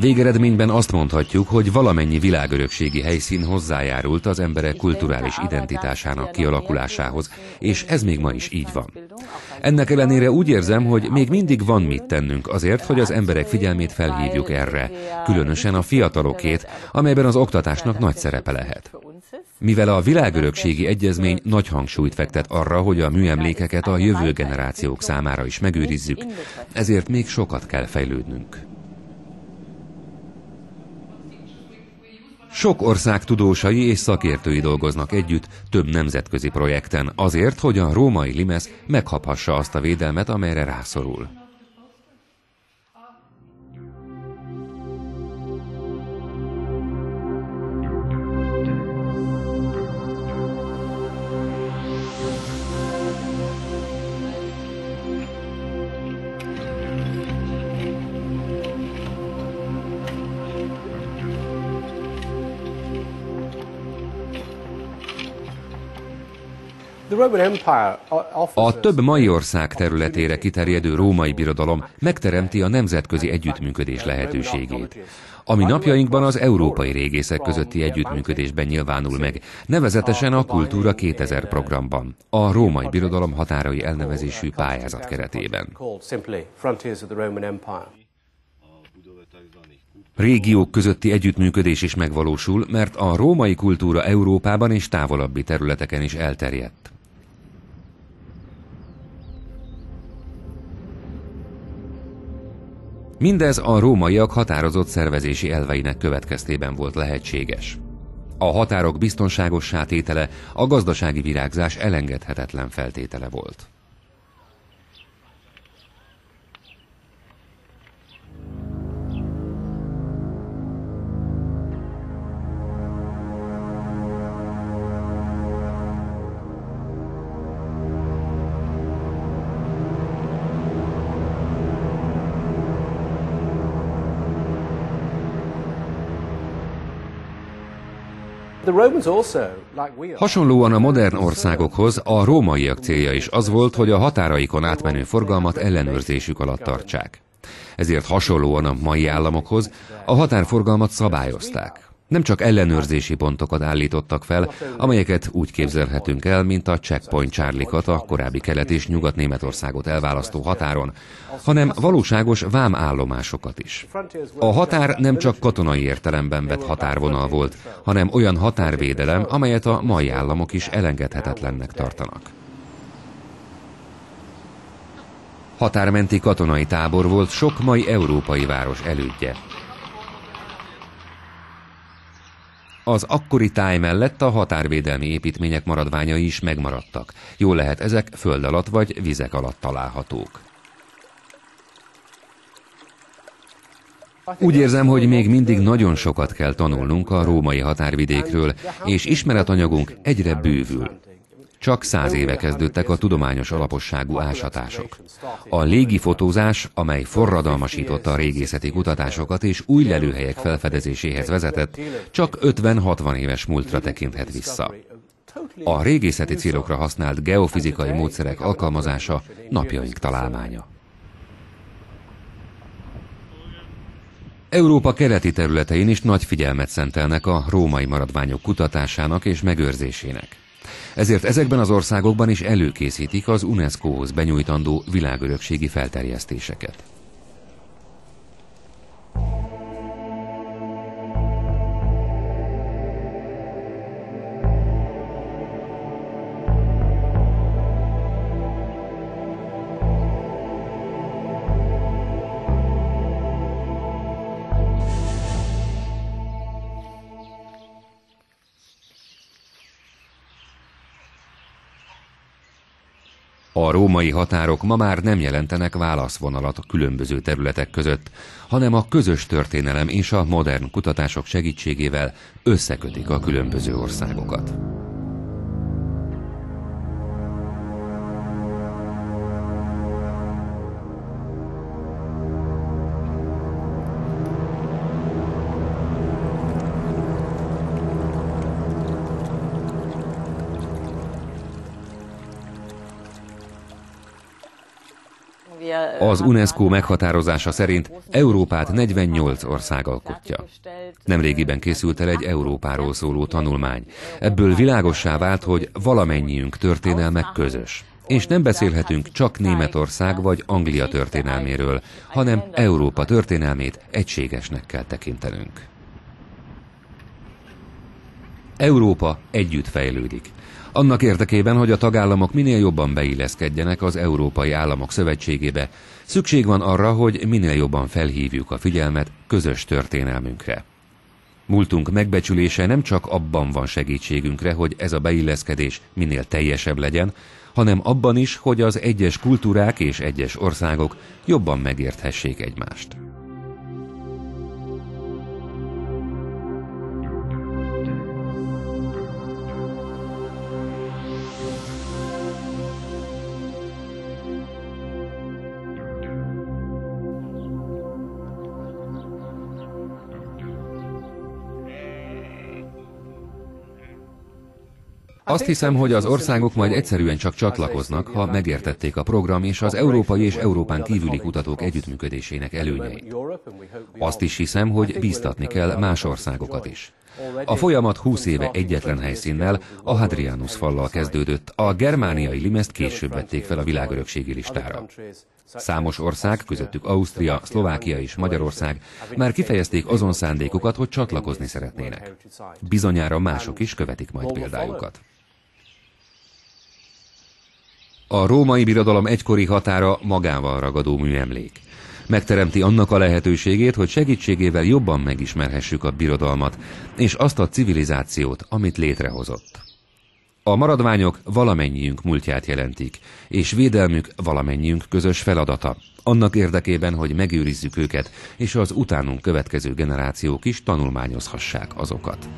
Végeredményben azt mondhatjuk, hogy valamennyi világörökségi helyszín hozzájárult az emberek kulturális identitásának kialakulásához, és ez még ma is így van. Ennek ellenére úgy érzem, hogy még mindig van mit tennünk azért, hogy az emberek figyelmét felhívjuk erre, különösen a fiatalokét, amelyben az oktatásnak nagy szerepe lehet. Mivel a világörökségi egyezmény nagy hangsúlyt fektet arra, hogy a műemlékeket a jövő generációk számára is megőrizzük, ezért még sokat kell fejlődnünk. Sok ország tudósai és szakértői dolgoznak együtt több nemzetközi projekten azért, hogy a római limes meghaphassa azt a védelmet, amelyre rászorul. A több mai ország területére kiterjedő római birodalom megteremti a nemzetközi együttműködés lehetőségét, ami napjainkban az európai régészek közötti együttműködésben nyilvánul meg, nevezetesen a Kultúra 2000 programban, a római birodalom határai elnevezésű pályázat keretében. Régiók közötti együttműködés is megvalósul, mert a római kultúra Európában és távolabbi területeken is elterjedt. Mindez a rómaiak határozott szervezési elveinek következtében volt lehetséges. A határok biztonságossá tétele a gazdasági virágzás elengedhetetlen feltétele volt. Hasonlóan a modern országokhoz a rómaiak célja is az volt, hogy a határaikon átmenő forgalmat ellenőrzésük alatt tartsák. Ezért hasonlóan a mai államokhoz a határforgalmat szabályozták. Nem csak ellenőrzési pontokat állítottak fel, amelyeket úgy képzelhetünk el, mint a checkpoint Charlie-kat a korábbi Kelet- és Nyugat-Németországot elválasztó határon, hanem valóságos vámállomásokat is. A határ nem csak katonai értelemben vett határvonal volt, hanem olyan határvédelem, amelyet a mai államok is elengedhetetlennek tartanak. Határmenti katonai tábor volt sok mai európai város elődje. Az akkori táj mellett a határvédelmi építmények maradványai is megmaradtak. Jól lehet, ezek föld alatt vagy vizek alatt találhatók. Úgy érzem, hogy még mindig nagyon sokat kell tanulnunk a római határvidékről, és ismeretanyagunk egyre bővül. Csak 100 éve kezdődtek a tudományos alaposságú ásatások. A légifotózás, amely forradalmasította a régészeti kutatásokat és új lelőhelyek felfedezéséhez vezetett, csak 50-60 éves múltra tekinthet vissza. A régészeti célokra használt geofizikai módszerek alkalmazása napjaink találmánya. Európa keleti területein is nagy figyelmet szentelnek a római maradványok kutatásának és megőrzésének. Ezért ezekben az országokban is előkészítik az UNESCO-hoz benyújtandó világörökségi felterjesztéseket. A római határok ma már nem jelentenek válaszvonalat a különböző területek között, hanem a közös történelem és a modern kutatások segítségével összekötik a különböző országokat. Az UNESCO meghatározása szerint Európát 48 ország alkotja. Nemrégiben készült el egy Európáról szóló tanulmány. Ebből világossá vált, hogy valamennyiünk történelme közös. És nem beszélhetünk csak Németország vagy Anglia történelméről, hanem Európa történelmét egységesnek kell tekintenünk. Európa együtt fejlődik. Annak érdekében, hogy a tagállamok minél jobban beilleszkedjenek az Európai Államok Szövetségébe, szükség van arra, hogy minél jobban felhívjuk a figyelmet közös történelmünkre. Múltunk megbecsülése nem csak abban van segítségünkre, hogy ez a beilleszkedés minél teljesebb legyen, hanem abban is, hogy az egyes kultúrák és egyes országok jobban megérthessék egymást. Azt hiszem, hogy az országok majd egyszerűen csak csatlakoznak, ha megértették a program és az európai és Európán kívüli kutatók együttműködésének előnyeit. Azt is hiszem, hogy bíztatni kell más országokat is. A folyamat 20 éve egyetlen helyszínnel, a Hadrianus fallal kezdődött, a germániai limeszt később vették fel a világörökségi listára. Számos ország, közöttük Ausztria, Szlovákia és Magyarország már kifejezték azon szándékukat, hogy csatlakozni szeretnének. Bizonyára mások is követik majd példájukat. A római birodalom egykori határa magával ragadó műemlék. Megteremti annak a lehetőségét, hogy segítségével jobban megismerhessük a birodalmat, és azt a civilizációt, amit létrehozott. A maradványok valamennyiünk múltját jelentik, és védelmük valamennyiünk közös feladata, annak érdekében, hogy megőrizzük őket, és az utánunk következő generációk is tanulmányozhassák azokat.